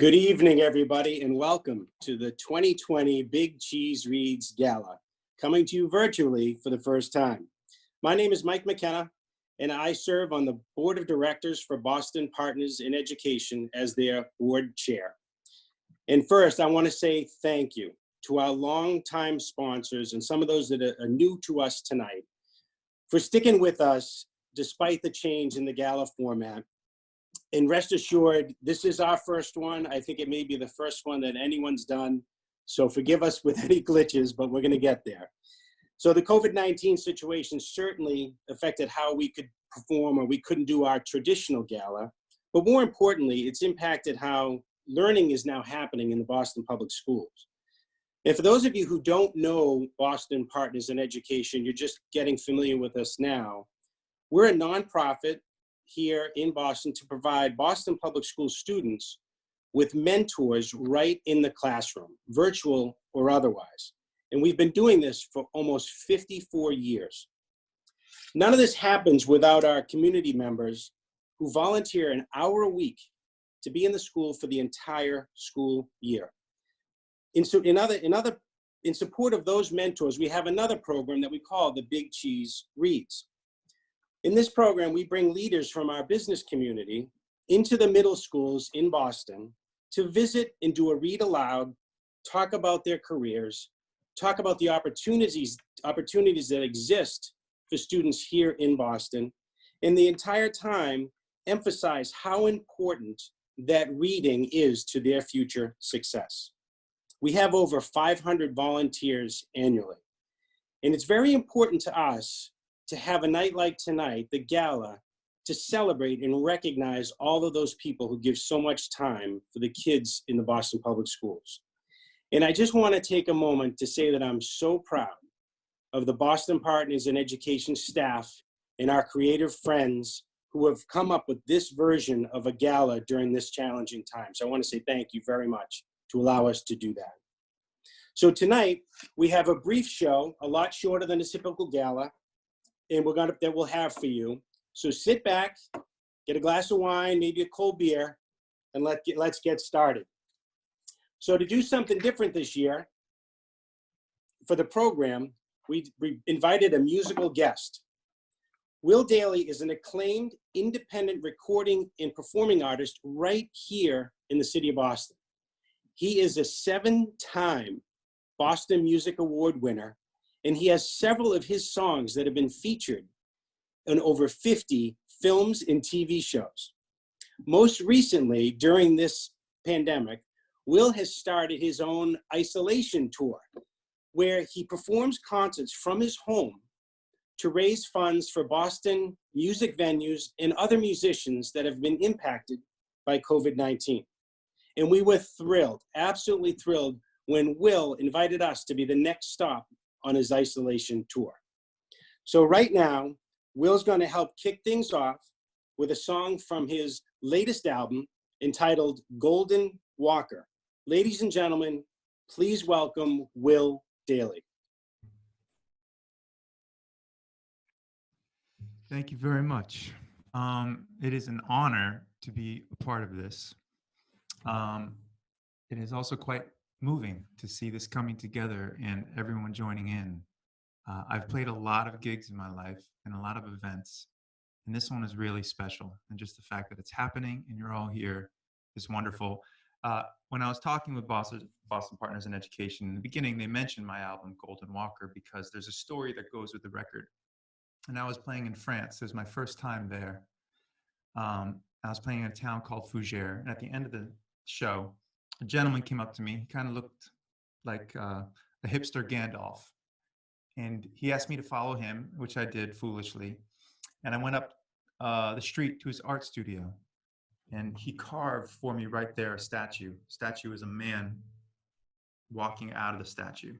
Good evening, everybody, and welcome to the 2020 Big Cheese Reads Gala, coming to you virtually for the first time. My name is Mike McKenna, and I serve on the Board of Directors for Boston Partners in Education as their board chair. And first, I want to say thank you to our longtime sponsors and some of those that are new to us tonight for sticking with us despite the change in the gala format. And rest assured, this is our first one. I think it may be the first one that anyone's done. So forgive us with any glitches, but we're going to get there. So the COVID-19 situation certainly affected how we could perform, or we couldn't do our traditional gala. But more importantly, it's impacted how learning is now happening in the Boston Public Schools. And for those of you who don't know Boston Partners in Education, you're just getting familiar with us now. We're a nonprofit here in Boston to provide Boston Public School students with mentors right in the classroom, virtual or otherwise. And we've been doing this for almost 54 years. None of this happens without our community members who volunteer an hour a week to be in the school for the entire school year. In support of those mentors, we have another program that we call the Big Cheese Reads. In this program, we bring leaders from our business community into the middle schools in Boston to visit and do a read aloud, talk about their careers, talk about the opportunities that exist for students here in Boston, and the entire time emphasize how important that reading is to their future success. We have over 500 volunteers annually, and it's very important to us to have a night like tonight, the gala, to celebrate and recognize all of those people who give so much time for the kids in the Boston Public Schools. And I just want to take a moment to say that I'm so proud of the Boston Partners in Education staff and our creative friends who have come up with this version of a gala during this challenging time. So I want to say thank you very much to allow us to do that. So tonight, we have a brief show, a lot shorter than a typical gala, and that we'll have for you. So sit back, get a glass of wine, maybe a cold beer, and let's get started. So to do something different this year, for the program, we invited a musical guest. Will Dailey is an acclaimed independent recording and performing artist right here in the city of Boston. He is a 7-time Boston Music Award winner, and he has several of his songs that have been featured in over 50 films and TV shows. Most recently, during this pandemic, Will has started his own isolation tour, where he performs concerts from his home to raise funds for Boston music venues and other musicians that have been impacted by COVID-19. And we were thrilled, absolutely thrilled, when Will invited us to be the next stop on his isolation tour. So right now, Will's going to help kick things off with a song from his latest album entitled Golden Walker. Ladies and gentlemen, please welcome Will Dailey. Thank you very much. It is an honor to be a part of this. It is also quite moving to see this coming together and everyone joining in. I've played a lot of gigs in my life and a lot of events, and this one is really special. And just the fact that it's happening and you're all here is wonderful. When I was talking with Boston Partners in Education in the beginning, they mentioned my album Golden Walker because there's a story that goes with the record. And I was playing in France. It was my first time there. I was playing in a town called Fougères, and at the end of the show, a gentleman came up to me. He kind of looked like a hipster Gandalf. And he asked me to follow him, which I did foolishly. And I went up the street to his art studio. And he carved for me right there a statue. Statue is a man walking out of the statue.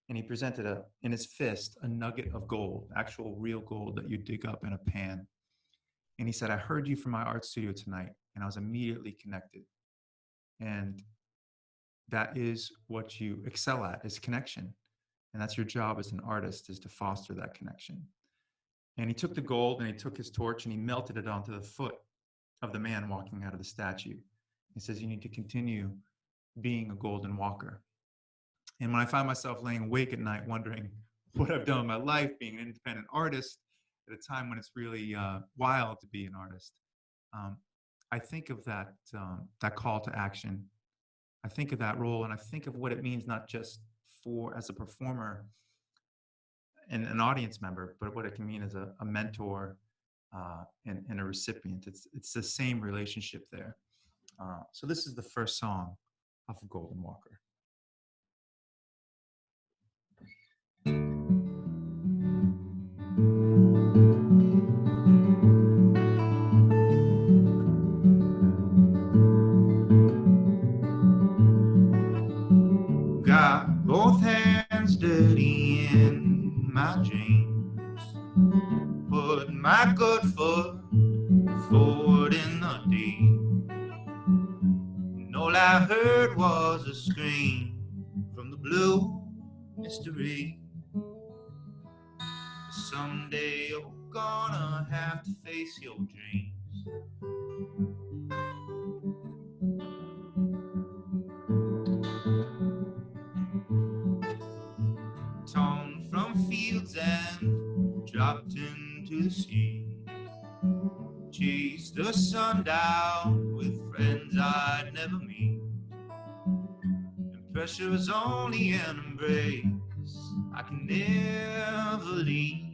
And he presented in his fist a nugget of gold, actual real gold that you dig up in a pan. And he said, I heard you from my art studio tonight. And I was immediately connected. And that is what you excel at, is connection. And that's your job as an artist, is to foster that connection. And he took the gold and he took his torch and he melted it onto the foot of the man walking out of the statue. He says you need to continue being a golden walker. And when I find myself laying awake at night wondering what I've done with my life, being an independent artist at a time when it's really wild to be an artist, I think of that call to action. I think of that role, and I think of what it means not just for as a performer and an audience member, but what it can mean as a mentor and a recipient. It's the same relationship there. So this is the first song off of Golden Walker. Got both hands dirty in my jeans, put my good foot forward in the deep, and all I heard was a scream from the blue mystery. Someday you're gonna have to face your dreams. Torn from fields and dropped into the sea, chased the sun down with friends I'd never meet, and pressure is only an embrace I can never leave.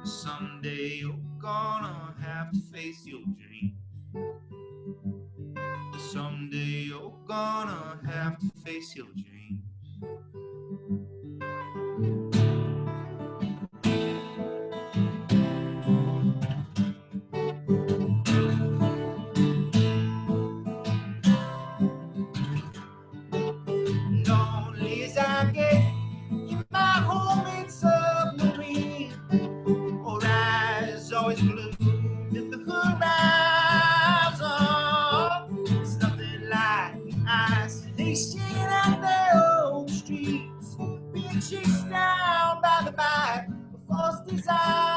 Someday you're gonna have to face your dreams. Someday you're gonna have to face your dreams. Lonely as I get in my homemade submarine, our eyes always glued at the horizon. It's nothing like isolation out there on the streets, being chased down by the bite of false desire.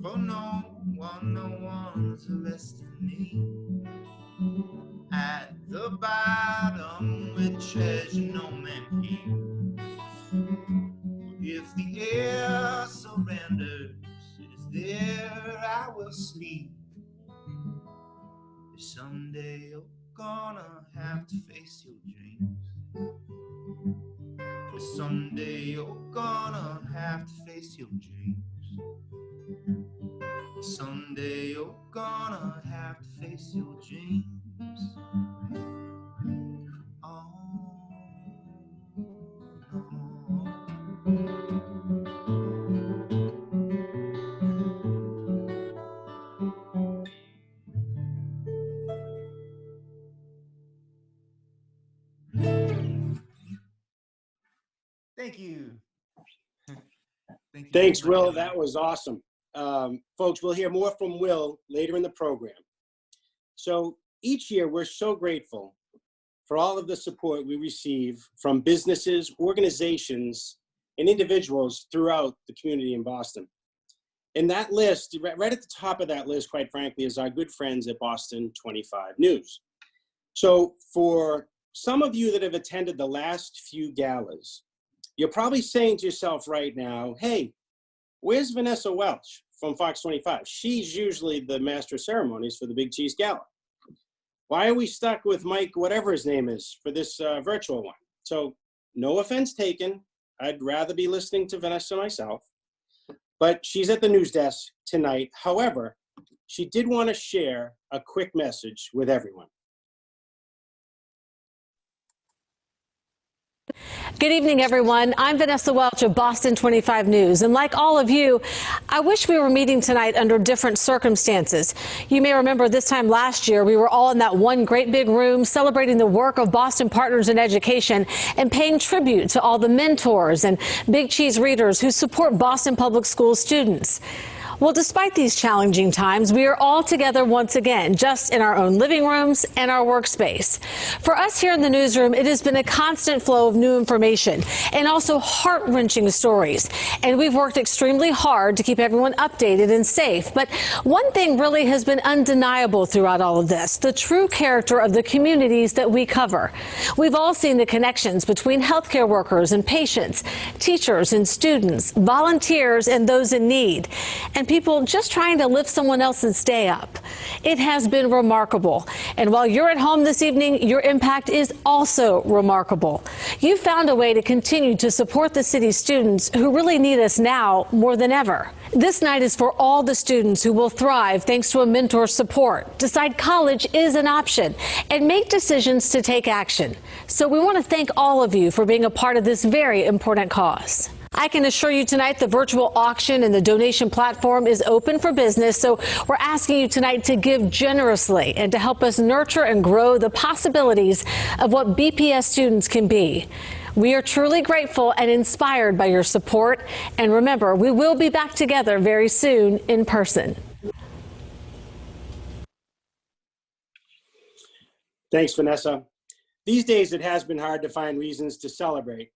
For no one's arresting me. At the bottom with treasure no man keeps. If the air surrenders, it is there I will sleep. Someday you're gonna have to face your dreams. Someday you're gonna have to face your dreams. Someday you're gonna have to face your dreams. Oh, no. Thank you. Thank you. Thanks, Will. That was awesome. Folks, we'll hear more from Will later in the program. So each year, we're so grateful for all of the support we receive from businesses, organizations, and individuals throughout the community in Boston. And that list, right at the top of that list, quite frankly, is our good friends at Boston 25 News. So for some of you that have attended the last few galas, you're probably saying to yourself right now, hey, where's Vanessa Welch from Fox 25? She's usually the master of ceremonies for the Big Cheese Gala. Why are we stuck with Mike, whatever his name is, for this virtual one? So no offense taken. I'd rather be listening to Vanessa myself. But she's at the news desk tonight. However, she did want to share a quick message with everyone. Good evening, everyone. I'm Vanessa Welch of Boston 25 News. And like all of you, I wish we were meeting tonight under different circumstances. You may remember this time last year, we were all in that one great big room celebrating the work of Boston Partners in Education and paying tribute to all the mentors and Big Cheese readers who support Boston Public School students. Well, despite these challenging times, we are all together once again, just in our own living rooms and our workspace. For us here in the newsroom, it has been a constant flow of new information and also heart-wrenching stories. And we've worked extremely hard to keep everyone updated and safe. But one thing really has been undeniable throughout all of this, the true character of the communities that we cover. We've all seen the connections between healthcare workers and patients, teachers and students, volunteers and those in need, and people just trying to lift someone else's day up. It has been remarkable. And while you're at home this evening, your impact is also remarkable. You found a way to continue to support the city's students who really need us now more than ever. This night is for all the students who will thrive thanks to a mentor's support, decide college is an option, and make decisions to take action. So we want to thank all of you for being a part of this very important cause. I can assure you tonight the virtual auction and the donation platform is open for business, so we're asking you tonight to give generously and to help us nurture and grow the possibilities of what BPS students can be. We are truly grateful and inspired by your support, and remember, we will be back together very soon in person. Thanks, Vanessa. These days, it has been hard to find reasons to celebrate.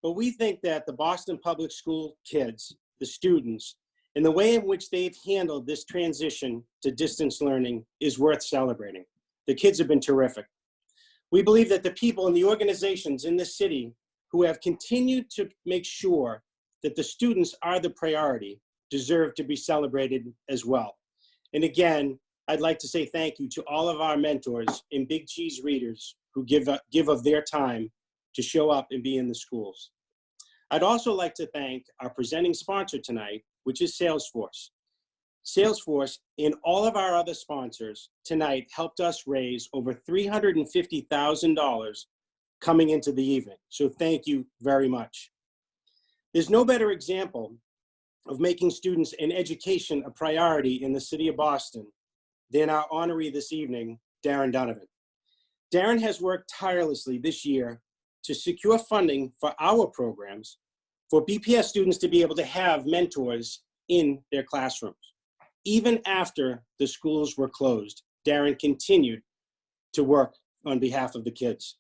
But we think that the Boston Public School kids, the students, and the way in which they've handled this transition to distance learning is worth celebrating. The kids have been terrific. We believe that the people and the organizations in this city who have continued to make sure that the students are the priority deserve to be celebrated as well. And again, I'd like to say thank you to all of our mentors and Big Cheese readers who give of their time to show up and be in the schools. I'd also like to thank our presenting sponsor tonight, which is Salesforce. Salesforce and all of our other sponsors tonight helped us raise over $350,000 coming into the evening. So thank you very much. There's no better example of making students and education a priority in the city of Boston than our honoree this evening, Darren Donovan. Darren has worked tirelessly this year to secure funding for our programs for BPS students to be able to have mentors in their classrooms. Even after the schools were closed, Darren continued to work on behalf of the kids.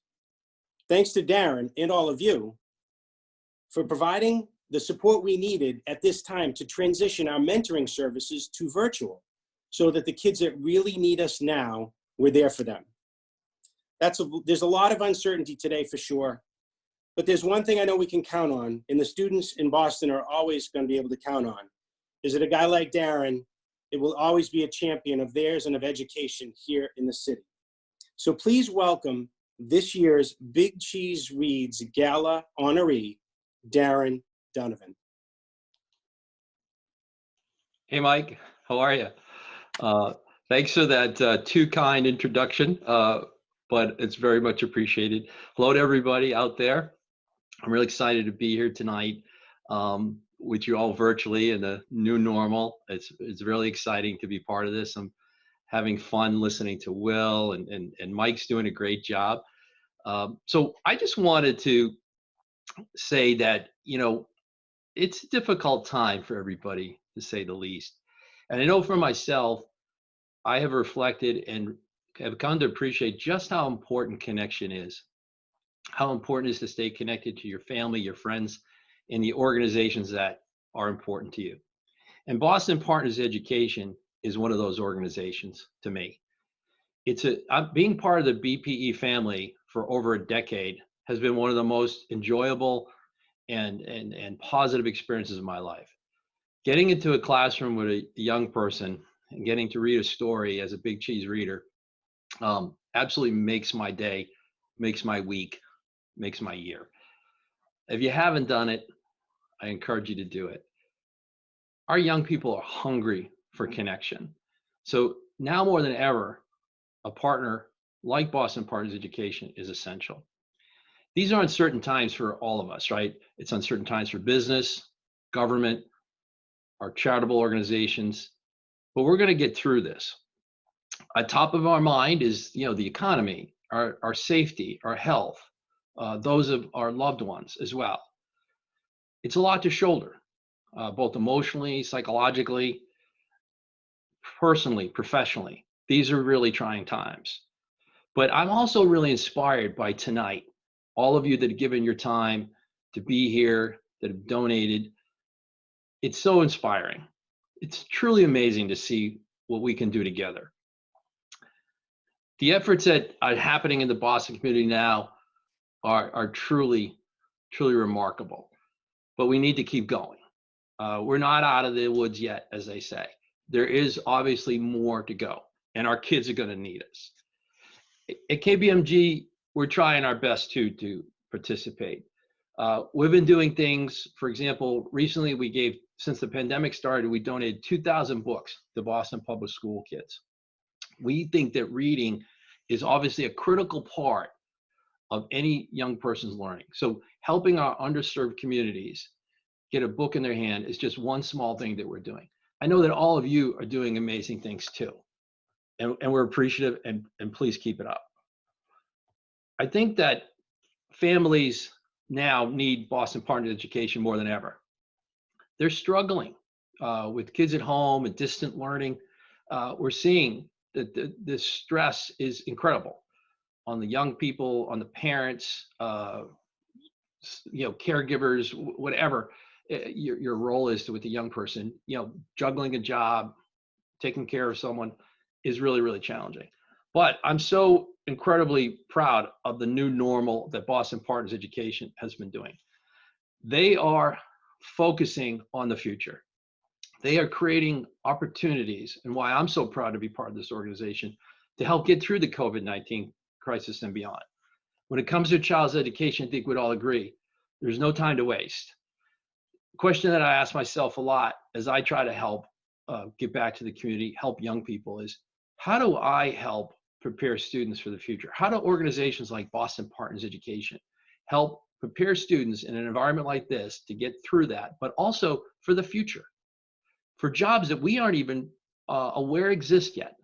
Thanks to Darren and all of you for providing the support we needed at this time to transition our mentoring services to virtual so that the kids that really need us now, we're there for them. There's a lot of uncertainty today for sure, but there's one thing I know we can count on, and the students in Boston are always going to be able to count on, is that a guy like Darren, it will always be a champion of theirs and of education here in the city. So please welcome this year's Big Cheese Reads Gala honoree, Darren Donovan. Hey, Mike, how are you? Thanks for that too kind introduction, but it's very much appreciated. Hello to everybody out there. I'm really excited to be here tonight with you all virtually in the new normal. It's really exciting to be part of this. I'm having fun listening to Will and Mike's doing a great job. So I just wanted to say that, you know, it's a difficult time for everybody, to say the least. And I know for myself, I have reflected and have come to appreciate just how important connection is, how important it is to stay connected to your family, your friends, and the organizations that are important to you. And Boston Partners Education is one of those organizations to me. Being part of the BPE family for over a decade has been one of the most enjoyable and positive experiences of my life. Getting into a classroom with a young person and getting to read a story as a Big Cheese reader absolutely makes my day, makes my week, makes my year. If you haven't done it, I encourage you to do it. Our young people are hungry for connection. So now more than ever, a partner like Boston Partners Education is essential. These are uncertain times for all of us, right? It's uncertain times for business, government, our charitable organizations, but we're going to get through this. At top of our mind is, you know, the economy, our safety, our health, those of our loved ones as well. It's a lot to shoulder, both emotionally, psychologically, personally, professionally, these are really trying times. But I'm also really inspired by tonight, all of you that have given your time to be here, that have donated. It's so inspiring. It's truly amazing to see what we can do together. The efforts that are happening in the Boston community now are truly, truly remarkable, but we need to keep going. We're not out of the woods yet, as they say. There is obviously more to go, and our kids are going to need us. At KPMG, we're trying our best to participate. We've been doing things, for example, recently since the pandemic started, we donated 2,000 books to Boston Public School kids. We think that reading is obviously a critical part of any young person's learning. So helping our underserved communities get a book in their hand is just one small thing that we're doing. I know that all of you are doing amazing things too, and we're appreciative, and please keep it up. I think that families now need Boston Partners Education more than ever. They're struggling with kids at home and distant learning. We're seeing that the stress is incredible on the young people, on the parents, caregivers, whatever your role is with the young person. Juggling a job, taking care of someone is really, really challenging. But I'm so incredibly proud of the new normal that Boston Partners Education has been doing. They are focusing on the future. They are creating opportunities, and why I'm so proud to be part of this organization, to help get through the COVID-19 crisis and beyond. When it comes to a child's education, I think we'd all agree, there's no time to waste. The question that I ask myself a lot as I try to help get back to the community, help young people, is how do I help prepare students for the future? How do organizations like Boston Partners Education help prepare students in an environment like this to get through that, but also for the future, for jobs that we aren't even aware exist yet,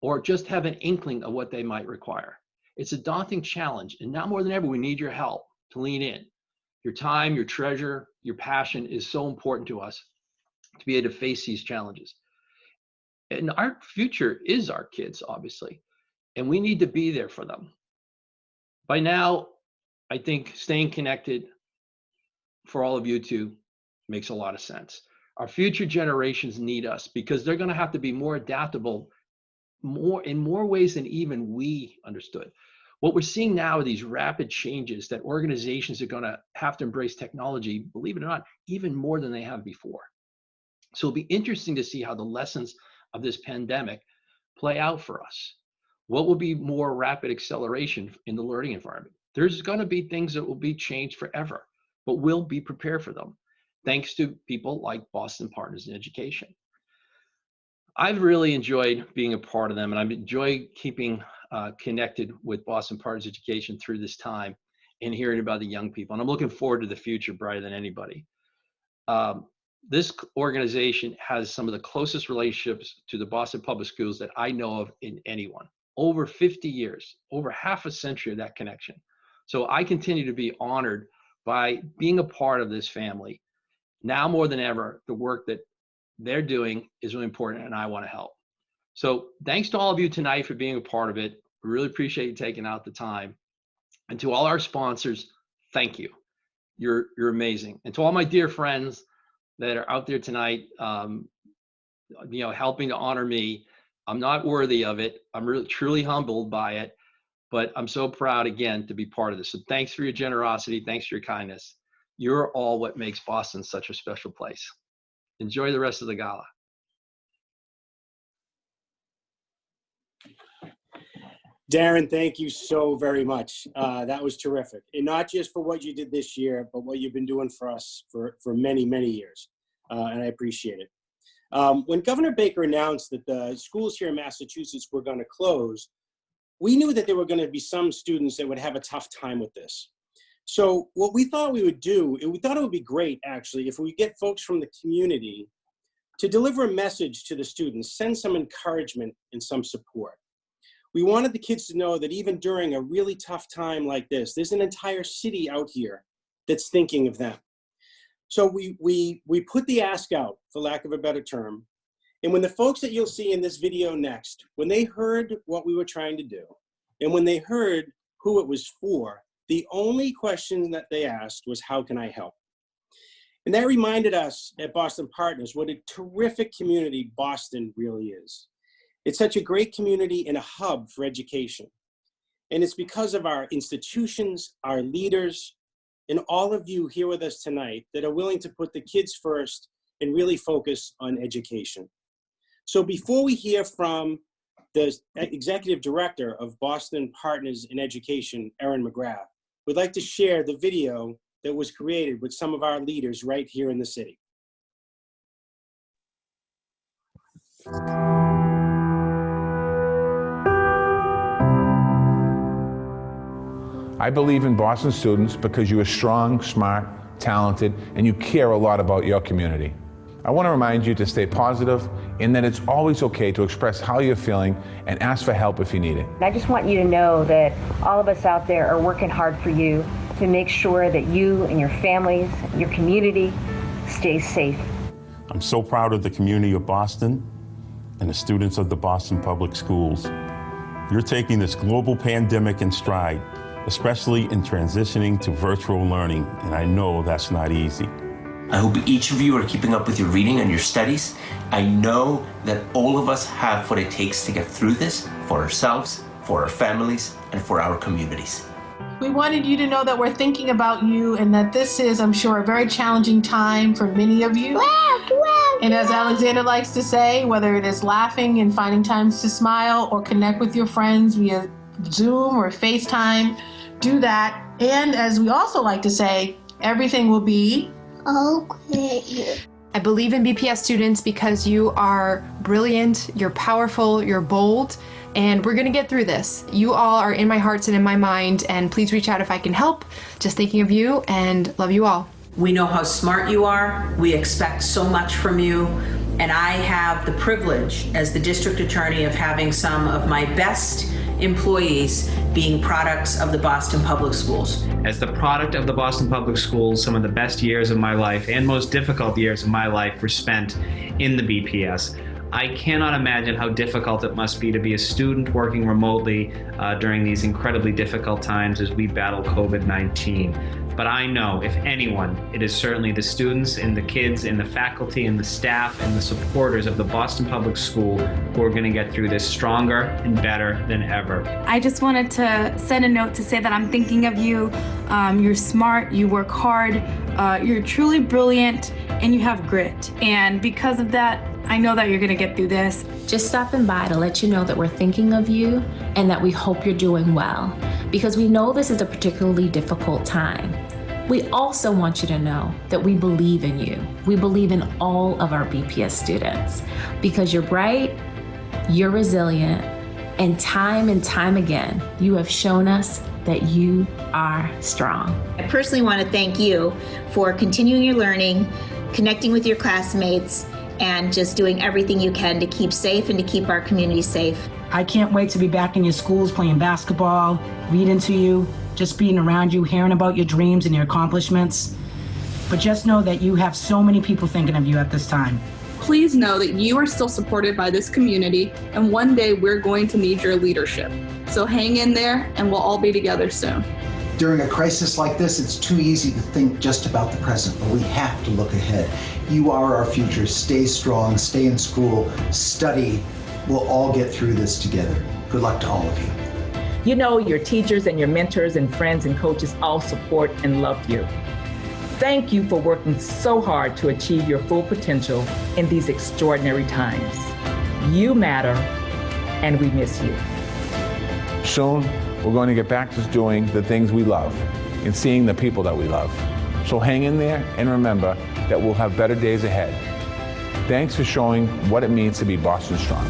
or just have an inkling of what they might require? It's a daunting challenge, and now more than ever, we need your help to lean in. Your time, your treasure, your passion is so important to us to be able to face these challenges. And our future is our kids, obviously, and we need to be there for them. By now, I think staying connected for all of you two makes a lot of sense. Our future generations need us because they're going to have to be more adaptable, in more ways than even we understood. What we're seeing now are these rapid changes that organizations are going to have to embrace technology, believe it or not, even more than they have before. So it'll be interesting to see how the lessons of this pandemic play out for us. What will be more rapid acceleration in the learning environment? There's going to be things that will be changed forever, but we'll be prepared for them, thanks to people like Boston Partners in Education. I've really enjoyed being a part of them, and I've enjoyed keeping connected with Boston Partners Education through this time and hearing about the young people. And I'm looking forward to the future brighter than anybody. This organization has some of the closest relationships to the Boston Public Schools that I know of in anyone. Over 50 years, over half a century of that connection. So I continue to be honored by being a part of this family. Now more than ever, the work that they're doing is really important, and I want to help. So thanks to all of you tonight for being a part of it. We really appreciate you taking out the time. And to all our sponsors, thank you. You're amazing. And to all my dear friends that are out there tonight, helping to honor me. I'm not worthy of it. I'm really truly humbled by it, but I'm so proud again to be part of this. So thanks for your generosity. Thanks for your kindness. You're all what makes Boston such a special place. Enjoy the rest of the gala. Darren, thank you so very much. That was terrific. And not just for what you did this year, but what you've been doing for us for many, many years. And I appreciate it. When Governor Baker announced that the schools here in Massachusetts were going to close, we knew that there were going to be some students that would have a tough time with this. So what we thought we would do, and we thought it would be great actually, if we get folks from the community to deliver a message to the students, send some encouragement and some support. We wanted the kids to know that even during a really tough time like this, there's an entire city out here that's thinking of them. So we put the ask out, for lack of a better term, And when the folks that you'll see in this video next, when they heard what we were trying to do, and when they heard who it was for, the only question that they asked was, how can I help? And that reminded us at Boston Partners what a terrific community Boston really is. It's such a great community and a hub for education. And it's because of our institutions, our leaders, and all of you here with us tonight that are willing to put the kids first and really focus on education. So before we hear from the Executive Director of Boston Partners in Education, Erin McGrath, we'd like to share the video that was created with some of our leaders right here in the city. I believe in Boston students because you are strong, smart, talented, and you care a lot about your community. I want to remind you to stay positive and that it's always okay to express how you're feeling and ask for help if you need it. I just want you to know that all of us out there are working hard for you to make sure that you and your families, your community, stay safe. I'm so proud of the community of Boston and the students of the Boston Public Schools. You're taking this global pandemic in stride, especially in transitioning to virtual learning, and I know that's not easy. I hope each of you are keeping up with your reading and your studies. I know that all of us have what it takes to get through this for ourselves, for our families, and for our communities. We wanted you to know that we're thinking about you and that this is, I'm sure, a very challenging time for many of you. And as Alexander likes to say, whether it is laughing and finding times to smile or connect with your friends via Zoom or FaceTime, do that. And as we also like to say, everything will be okay. I believe in BPS students because you are brilliant, you're powerful, you're bold, and we're gonna get through this. You all are in my hearts and in my mind, and please reach out if I can help. Just thinking of you and love you all. We know how smart you are. We expect so much from you. And I have the privilege as the district attorney of having some of my best employees being products of the Boston Public Schools. As the product of the Boston Public Schools, some of the best years of my life and most difficult years of my life were spent in the BPS. I cannot imagine how difficult it must be to be a student working remotely during these incredibly difficult times as we battle COVID-19. But I know, if anyone, it is certainly the students and the kids and the faculty and the staff and the supporters of the Boston Public School who are going to get through this stronger and better than ever. I just wanted to send a note to say that I'm thinking of you. You're smart, you work hard, you're truly brilliant, and you have grit. And because of that, I know that you're going to get through this. Just stopping by to let you know that we're thinking of you and that we hope you're doing well, because we know this is a particularly difficult time. We also want you to know that we believe in you. We believe in all of our BPS students because you're bright, you're resilient, and time again, you have shown us that you are strong. I personally want to thank you for continuing your learning, connecting with your classmates, and just doing everything you can to keep safe and to keep our community safe. I can't wait to be back in your schools playing basketball, reading to you, just being around you, hearing about your dreams and your accomplishments. But just know that you have so many people thinking of you at this time. Please know that you are still supported by this community, and one day we're going to need your leadership. So hang in there, and we'll all be together soon. During a crisis like this, it's too easy to think just about the present, but we have to look ahead. You are our future. Stay strong, stay in school, study. We'll all get through this together. Good luck to all of you. You know, your teachers and your mentors and friends and coaches all support and love you. Thank you for working so hard to achieve your full potential in these extraordinary times. You matter, and we miss you. Soon, we're going to get back to doing the things we love and seeing the people that we love. So hang in there and remember that we'll have better days ahead. Thanks for showing what it means to be Boston Strong.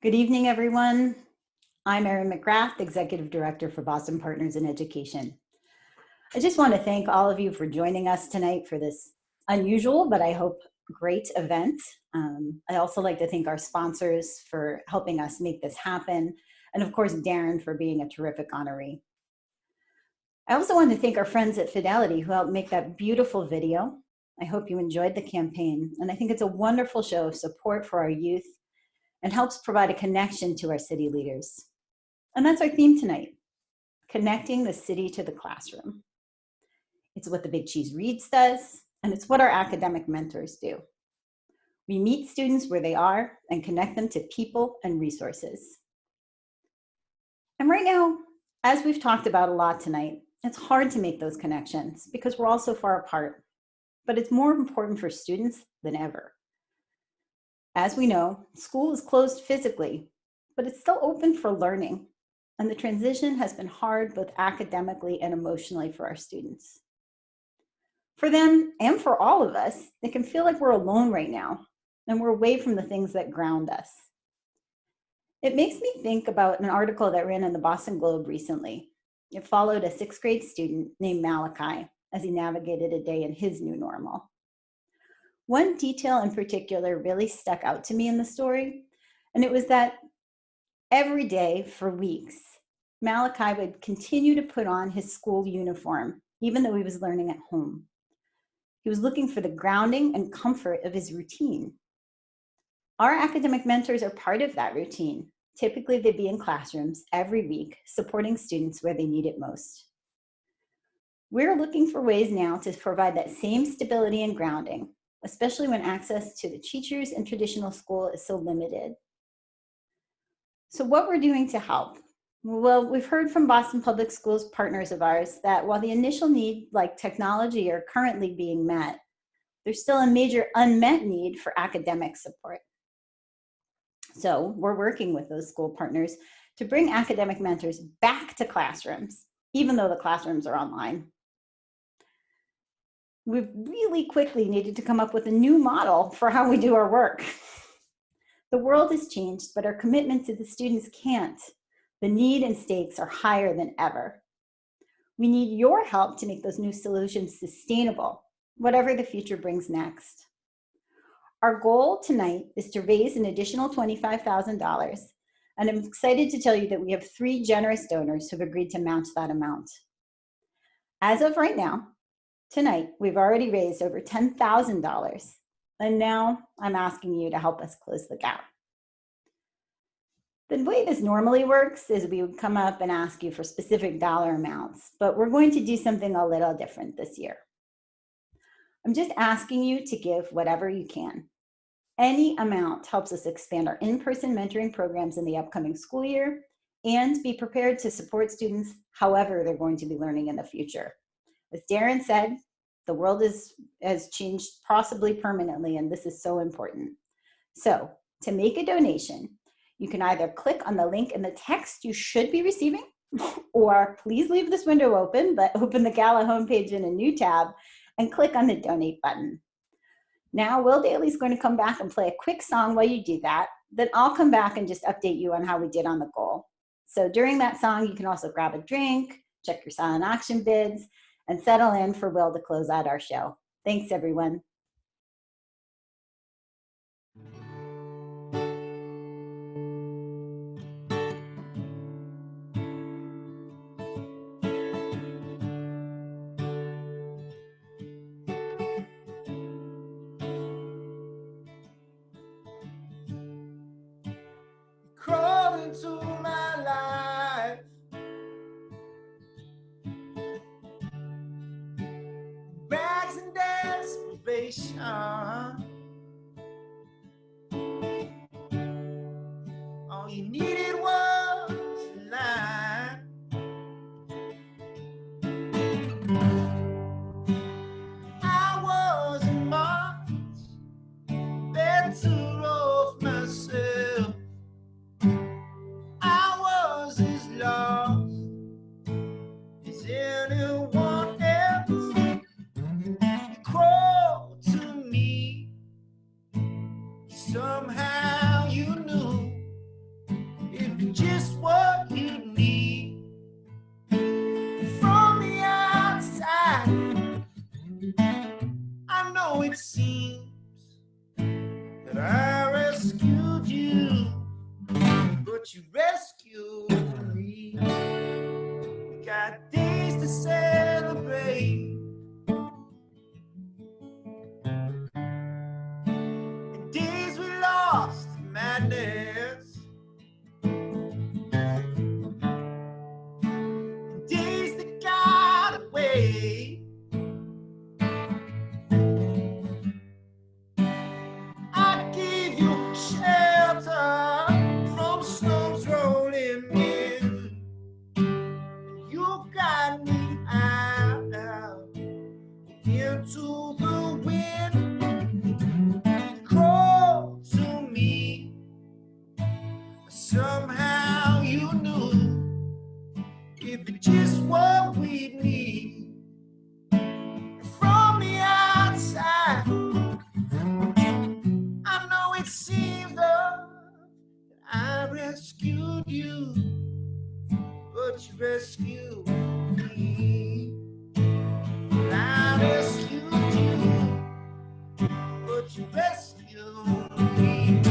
Good evening, everyone. I'm Erin McGrath, Executive Director for Boston Partners in Education. I just want to thank all of you for joining us tonight for this unusual, but I hope great event. I also like to thank our sponsors for helping us make this happen. And of course, Darren for being a terrific honoree. I also want to thank our friends at Fidelity who helped make that beautiful video. I hope you enjoyed the campaign. And I think it's a wonderful show of support for our youth and helps provide a connection to our city leaders. And that's our theme tonight, connecting the city to the classroom. It's what the Big Cheese Reads does, and it's what our academic mentors do. We meet students where they are and connect them to people and resources. And right now, as we've talked about a lot tonight, it's hard to make those connections because we're all so far apart, but it's more important for students than ever. As we know, school is closed physically, but it's still open for learning, and the transition has been hard both academically and emotionally for our students. For them, and for all of us, it can feel like we're alone right now, and we're away from the things that ground us. It makes me think about an article that ran in the Boston Globe recently. It followed a 6th grade student named Malachi as he navigated a day in his new normal. One detail in particular really stuck out to me in the story, and it was that every day for weeks, Malachi would continue to put on his school uniform, even though he was learning at home. He was looking for the grounding and comfort of his routine. Our academic mentors are part of that routine. Typically, they'd be in classrooms every week, supporting students where they need it most. We're looking for ways now to provide that same stability and grounding, especially when access to the teachers in traditional school is so limited. So what we're doing to help? Well, we've heard from Boston Public Schools partners of ours that while the initial need, like technology, are currently being met, there's still a major unmet need for academic support. So we're working with those school partners to bring academic mentors back to classrooms, even though the classrooms are online. We've really quickly needed to come up with a new model for how we do our work. The world has changed, but our commitment to the students can't. The need and stakes are higher than ever. We need your help to make those new solutions sustainable, whatever the future brings next. Our goal tonight is to raise an additional $25,000, and I'm excited to tell you that we have 3 generous donors who have agreed to match that amount. As of right now, tonight, we've already raised over $10,000, and now I'm asking you to help us close the gap. The way this normally works is we would come up and ask you for specific dollar amounts, but we're going to do something a little different this year. I'm just asking you to give whatever you can. Any amount helps us expand our in-person mentoring programs in the upcoming school year and be prepared to support students however they're going to be learning in the future. As Darren said, the world has changed possibly permanently, and this is so important. So to make a donation, you can either click on the link in the text you should be receiving, or please leave this window open, but open the Gala homepage in a new tab and click on the donate button. Now, Will Dailey is going to come back and play a quick song while you do that. Then I'll come back and just update you on how we did on the goal. So during that song, you can also grab a drink, check your silent auction bids, and settle in for Will to close out our show. Thanks, everyone. Crawl into my life, bags and desperation. All you needed was a line. I wasn't much better off myself. I was as lost as anyone else. You crawled to me, somehow you knew it was just what you need. From the outside, I know it seems that away. I gave you shelter from storms rolling in. You got me out into the wind. Crawl to me. Somehow you knew if it's just what we need from the outside. I know it seems that I rescued you, but you rescued me. I rescued you, but you rescued me.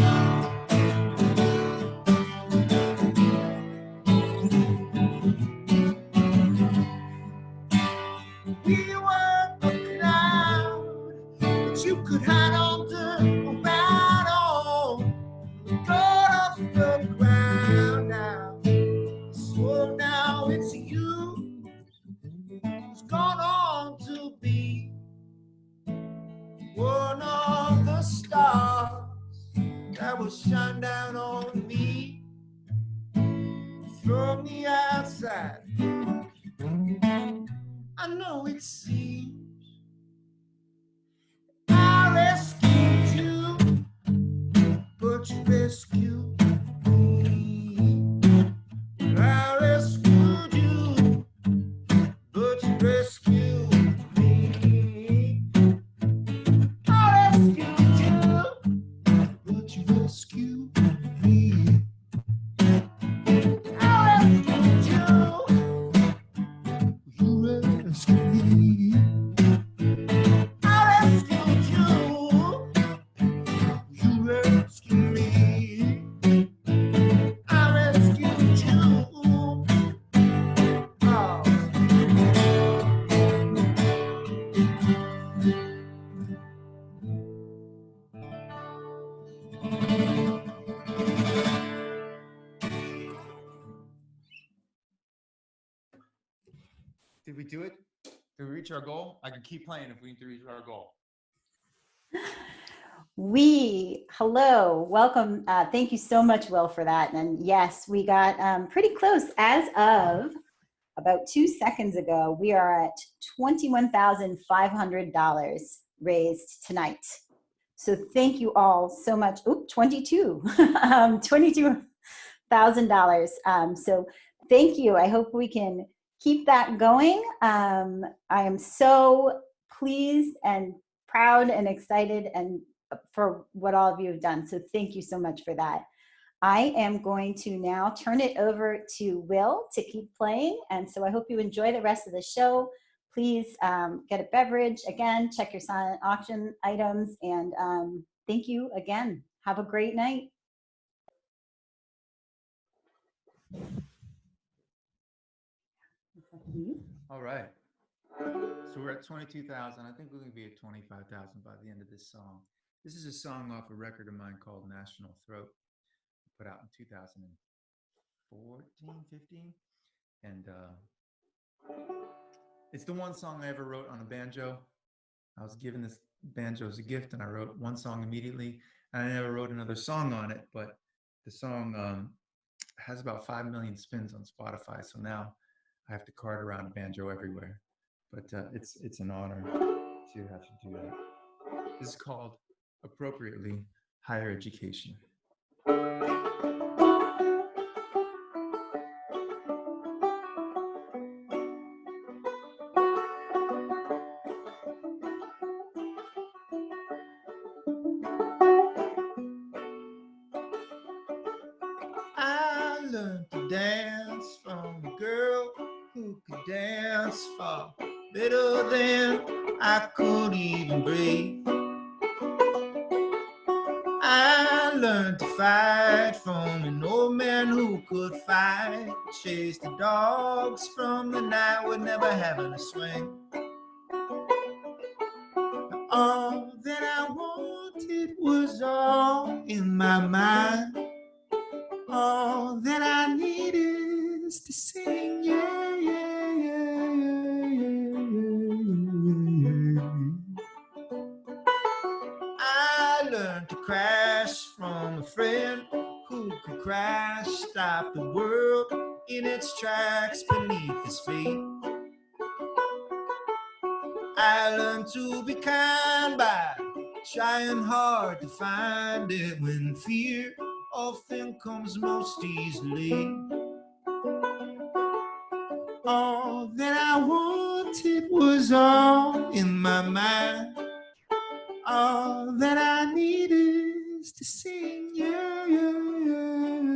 We were a cloud that you could hide under, around on the gut of the ground now. So now it's you who's gone on to be one of the stars that will shine down on me from the outside. I know it seems I rescued you, but you rescued me. I rescued you, but you rescued me. I rescued you, but you rescued me. I rescued you, you rescued me. I rescued you, you rescued me. I rescued you. Oh. Did we do it? Did we reach our goal? I can keep playing if we need to reach our goal. Hello, welcome. Thank you so much, Will, for that. And yes, we got pretty close. As of about 2 seconds ago, we are at $21,500 raised tonight. So thank you all so much. Oop, 22, $22,000. So thank you. I hope we can keep that going. I am so pleased and proud and excited and for what all of you have done. So thank you so much for that. I am going to now turn it over to Will to keep playing. And so I hope you enjoy the rest of the show. Please get a beverage. Again, check your silent auction items. And thank you again. Have a great night. All right. So we're at 22,000. I think we're going to be at 25,000 by the end of this song. This is a song off a record of mine called National Throat, put out in 2014, 15. And it's the one song I ever wrote on a banjo. I was given this banjo as a gift and I wrote one song immediately. And I never wrote another song on it, but the song has about 5 million spins on Spotify. So now I have to cart around a banjo everywhere. But it's an honor to have to do that. This is called, appropriately, Higher Education. I learned to dance from a girl who could dance far better than I could even breathe. I learned to fight from an old man who could fight, chase the dogs from the night with never having a swing. All that I wanted was all in my mind. All that I need is to sing, yeah, yeah, yeah, yeah, yeah. crash from a friend who could crash, stop the world in its tracks beneath his feet. I learned to be kind by trying hard to find it when fear often comes most easily. All that I wanted was all in my mind. All that I need is to sing, yeah, yeah, yeah, yeah.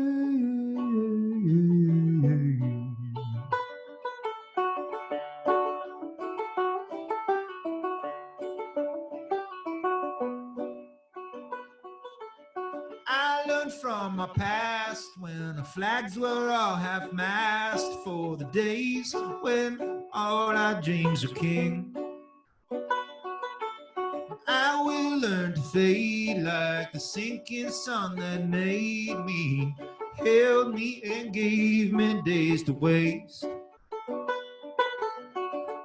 I learned from my past when the flags were all half-mast, for the days when all our dreams were king. I will learn to fade like the sinking sun that made me, held me and gave me days to waste.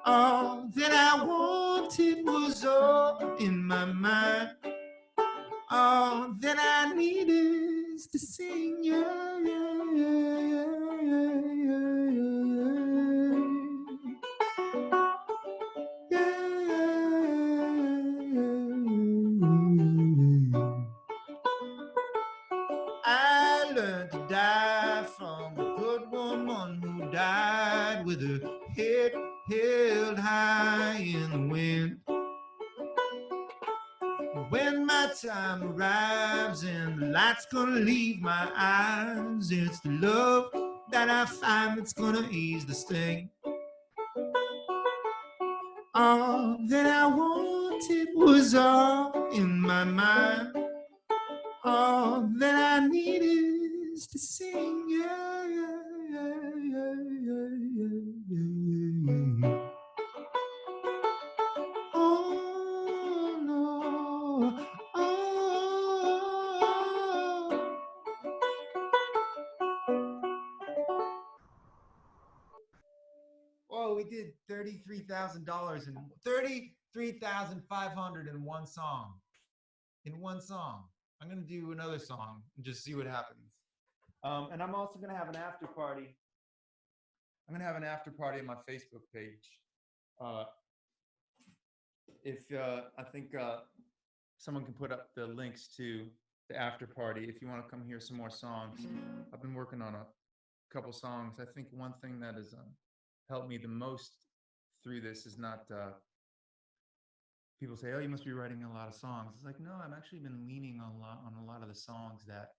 All that I wanted was all in my mind. All that I need is to sing, yeah, yeah, yeah, yeah, yeah, yeah, yeah. I learned to die from a good woman who died with her head held high in the wind. When my time arrives and the light's gonna leave my eyes, it's the love that I find that's gonna ease the sting. All that I wanted was all in my mind. All that I need is to sing, yeah, yeah, yeah, yeah, yeah, yeah, yeah, yeah. Oh no, oh. Whoa, we did $33,000 and $33,500 in one song. In one song. I'm gonna do another song and just see what happens. And I'm also gonna have an after party. I'm gonna have an after party on my Facebook page. I think someone can put up the links to the after party if you want to come hear some more songs. I've been working on a couple songs. I think one thing that has helped me the most through this is not people say, oh, you must be writing a lot of songs. It's like, no, I've actually been leaning a lot on a lot of the songs that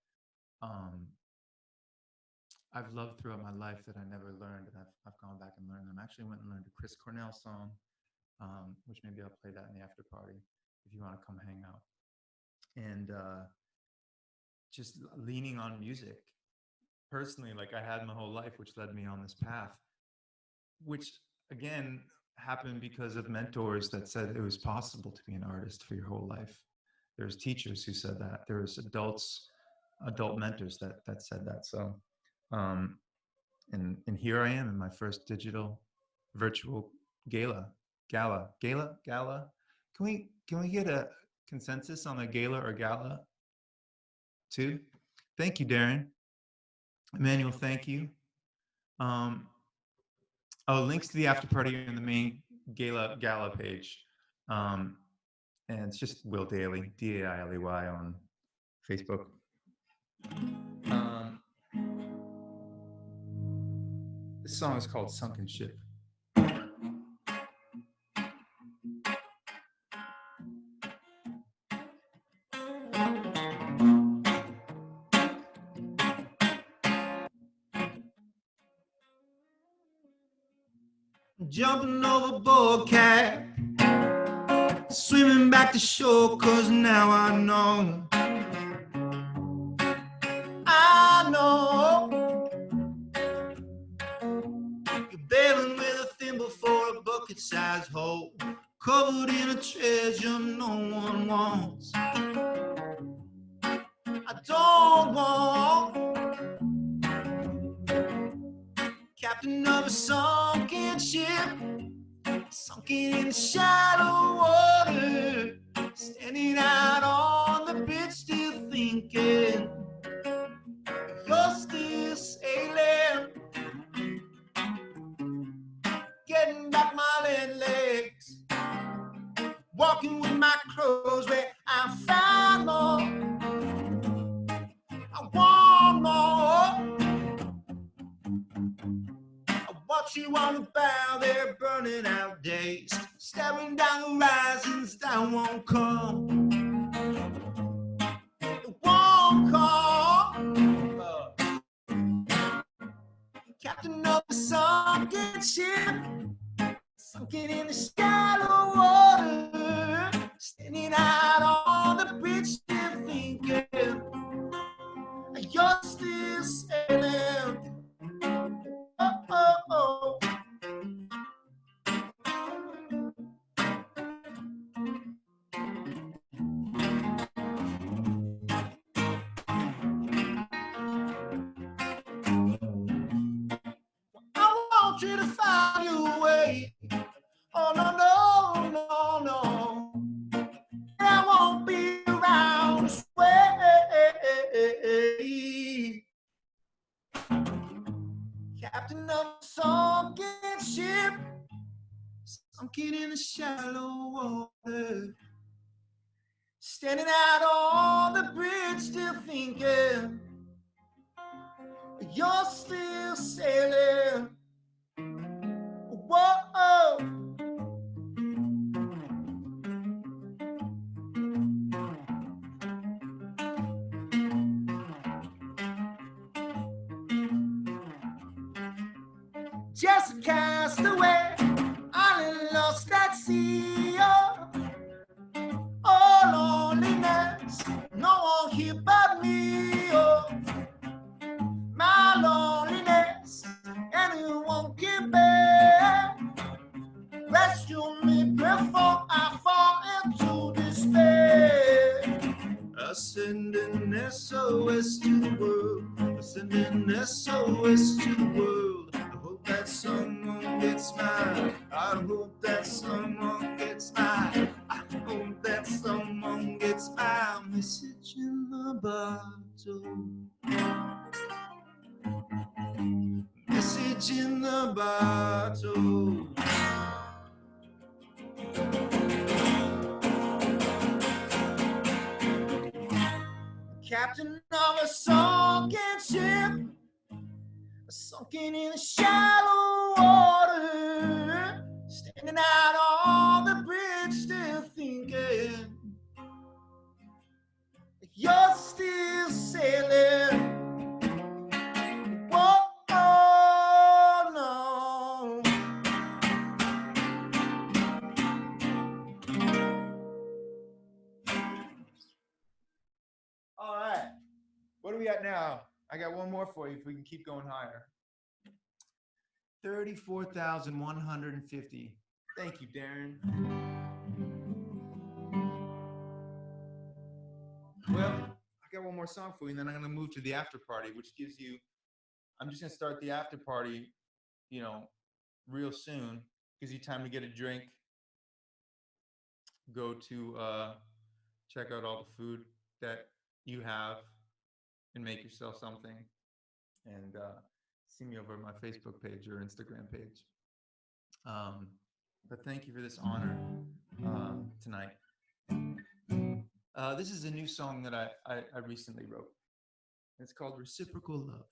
I've loved throughout my life that I never learned, and I've gone back and learned them. I actually went and learned a Chris Cornell song, which maybe I'll play that in the after party if you want to come hang out. And just leaning on music. Personally, like I had my whole life, which led me on this path, which again happened because of mentors that said it was possible to be an artist for your whole life. There's teachers who said that. There's adult mentors that said that. So, and here I am in my first digital virtual gala. Can we get a consensus on the gala or gala? Two. Thank you, Darren. Emmanuel, thank you. Links to the after party in the main gala page. And it's just Will Dailey, D-A-I-L-E-Y on Facebook. This song is called Sunken Ship. Jumping overboard, cat, swimming back to shore, 'cause now I know you're bailing with a thimble for a bucket-sized hole, covered in a treasure no one wants. I don't want captain of a sunken ship, sunken in the shallow water, standing out on the beach, still thinking you're still sailing, getting back my land legs, walking with my clothes where I found more. I want more. I watch you on the bow there, burning out days, staring down the horizons that won't come. It won't come. Captain of the sunken ship, sunken in the shallow water, standing out on the bridge, still thinking you're still sailing. Oh, oh, oh. I want you to find your way. Oh, no, no, no, no. I won't be around this way. Captain of a sunken ship, sunken in the shallow water, standing out on the bridge, still thinking you're still sailing. Whoa. Just a castaway, I lost at sea. Oh, loneliness, no one here but me. Oh, my loneliness, anyone can bear. Rescue me before I fall into despair. Ascending SOS to the world, ascending SOS to the world. I hope that someone gets mine. I hope that someone gets mine. I hope that someone gets my message in the bottle. Message in the bottle. Captain of a sunken ship, sunken in the shallow water, standing out on the bridge, still thinking you're still sailing. Whoa, oh, no. All right, what do we got now? I got one more for you if we can keep going higher. 34,150. Thank you, Darren. Well, I got one more song for you, and then I'm going to move to the after party, which gives you, I'm just going to start the after party, real soon. Gives you time to get a drink, go to check out all the food that you have, and make yourself something. And see me over my Facebook page or Instagram page. But thank you for this honor tonight. This is a new song that I recently wrote. It's called Reciprocal Love.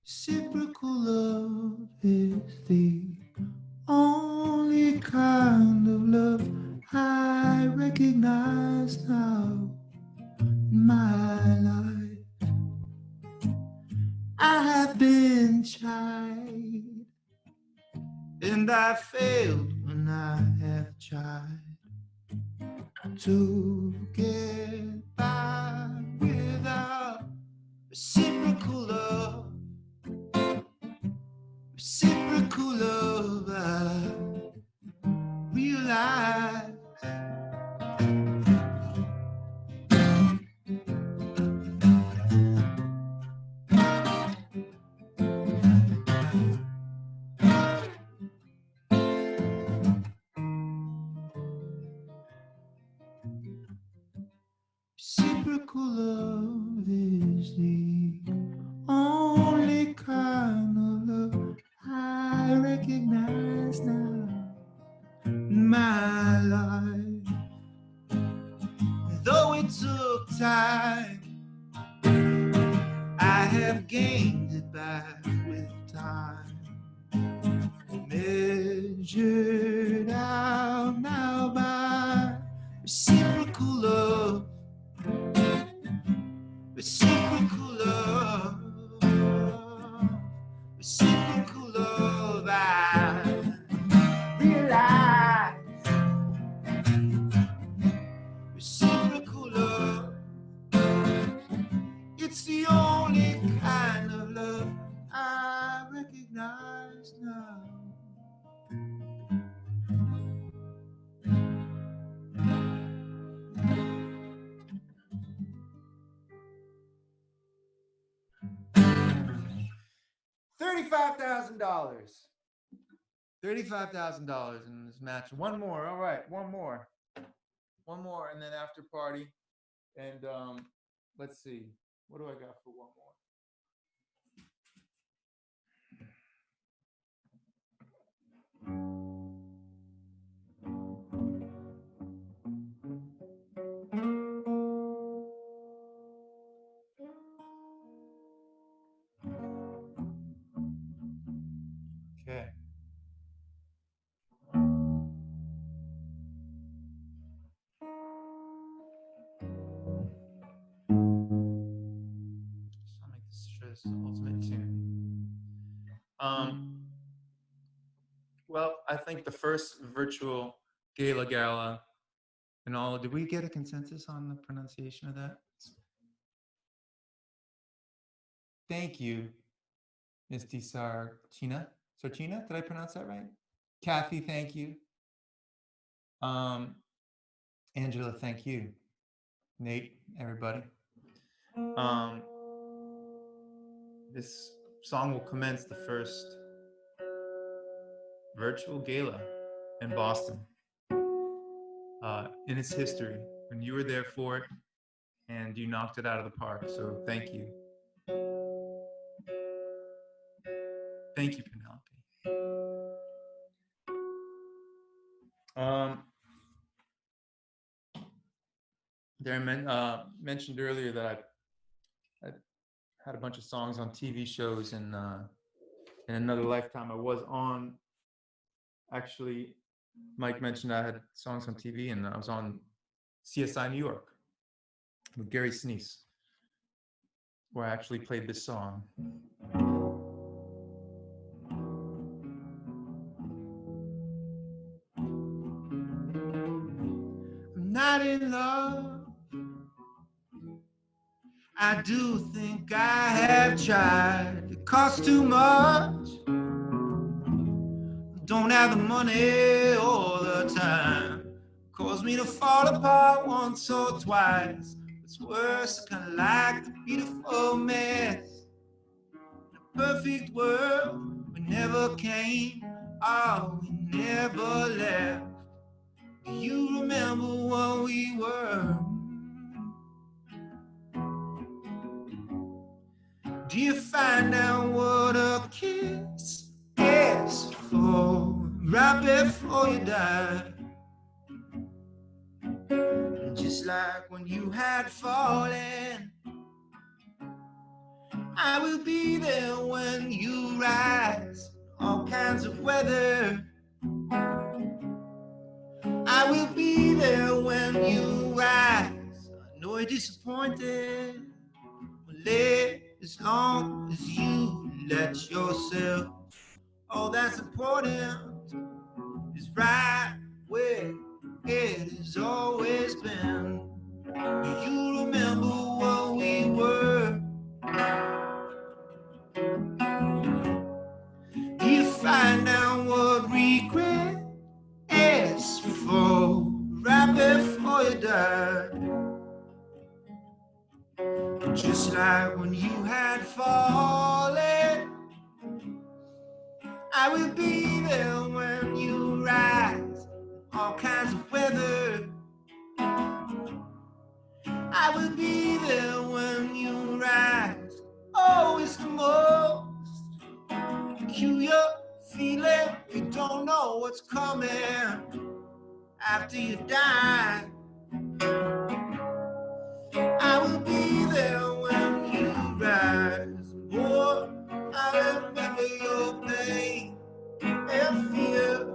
Reciprocal love is the only kind of love I recognize now in my life. I have been tried, and I failed when I have tried to get by without reciprocal love. Reciprocal love, I realize measured out now by reciprocal love. Reciprocal love. Reciprocal love. I realize reciprocal love. It's the only kind of love I recognize now. $35,000. $35,000 in this match. One more. All right, one more. One more, and then after party. And let's see. What do I got for one more? Okay. I'll make this Shred's ultimate tune. Well, I think the first virtual Gala and all. Did we get a consensus on the pronunciation of that? Thank you, Misty Sarchina. Sarchina, did I pronounce that right? Kathy, thank you. Angela, thank you. Nate, everybody. This song will commence the first virtual gala in Boston in its history, when you were there for it and you knocked it out of the park. So thank you. Thank you, Penelope. Darren mentioned earlier that I had a bunch of songs on TV shows, and in another lifetime I was on. Actually, Mike mentioned I had songs on TV, and I was on CSI New York with Gary Sinise, where I actually played this song. I'm not in love. I do think I have tried. It costs too much. Don't have the money all the time. Caused me to fall apart once or twice. What's worse, I kinda like the beautiful mess. In a perfect world, we never came. Oh, we never left. Do you remember what we were? Do you find out what a kiss is for right before you die? Just like when you had fallen, I will be there when you rise. All kinds of weather, I will be there when you rise. I know you're disappointed. Live as long as you let yourself. All that's important is right where it has always been. Do you remember what we were? Do you find out what regret is for right before you die? Just like when you had fallen, I will be there when you rise. All kinds of weather, I will be there when you rise. Oh, it's the most peculiar feeling. You don't know what's coming after you die. I will be there when you rise. Boy, I remember your pain and fear.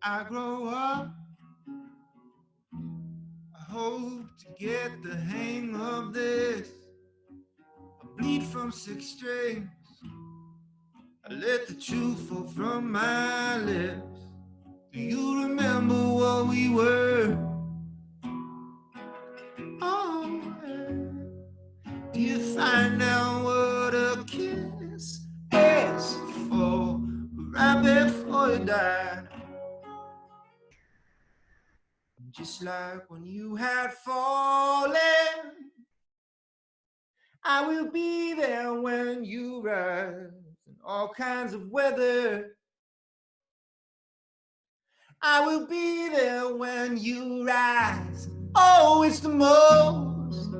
I grow up, I hope to get the hang of this. I bleed from 6 strings, I let the truth fall from my lips. Do you remember what we were? Oh, yeah. Do you find out what a kiss is for right before you die? Just like when you had fallen, I will be there when you rise in all kinds of weather. I will be there when you rise. Oh, it's the most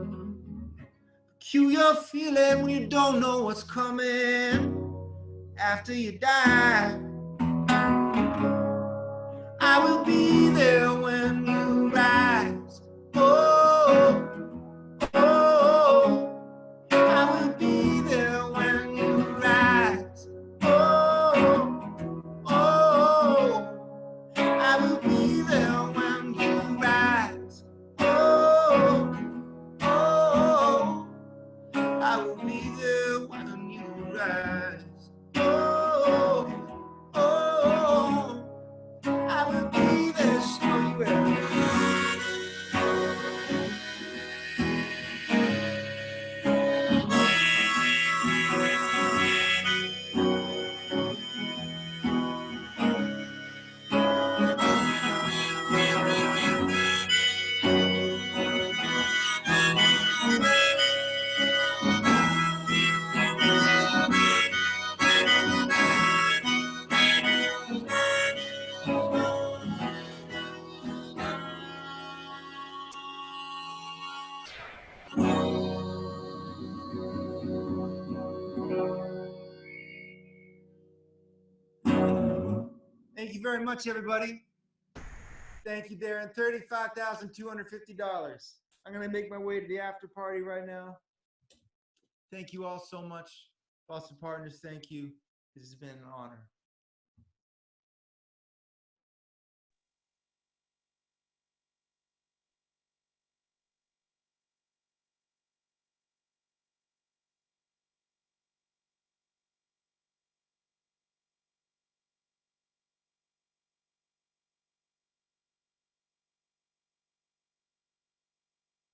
peculiar feeling when you don't know what's coming after you die. I will be there when you rise. Oh, oh, I will be there when you rise. Oh, oh, I will be there when you rise. Oh, oh, I will be there when you rise. Oh, oh, I will be there, so you will. Thank you very much, everybody. Thank you, Darren. $35,250. I'm going to make my way to the after party right now. Thank you all so much. Boston Partners, thank you. This has been an honor.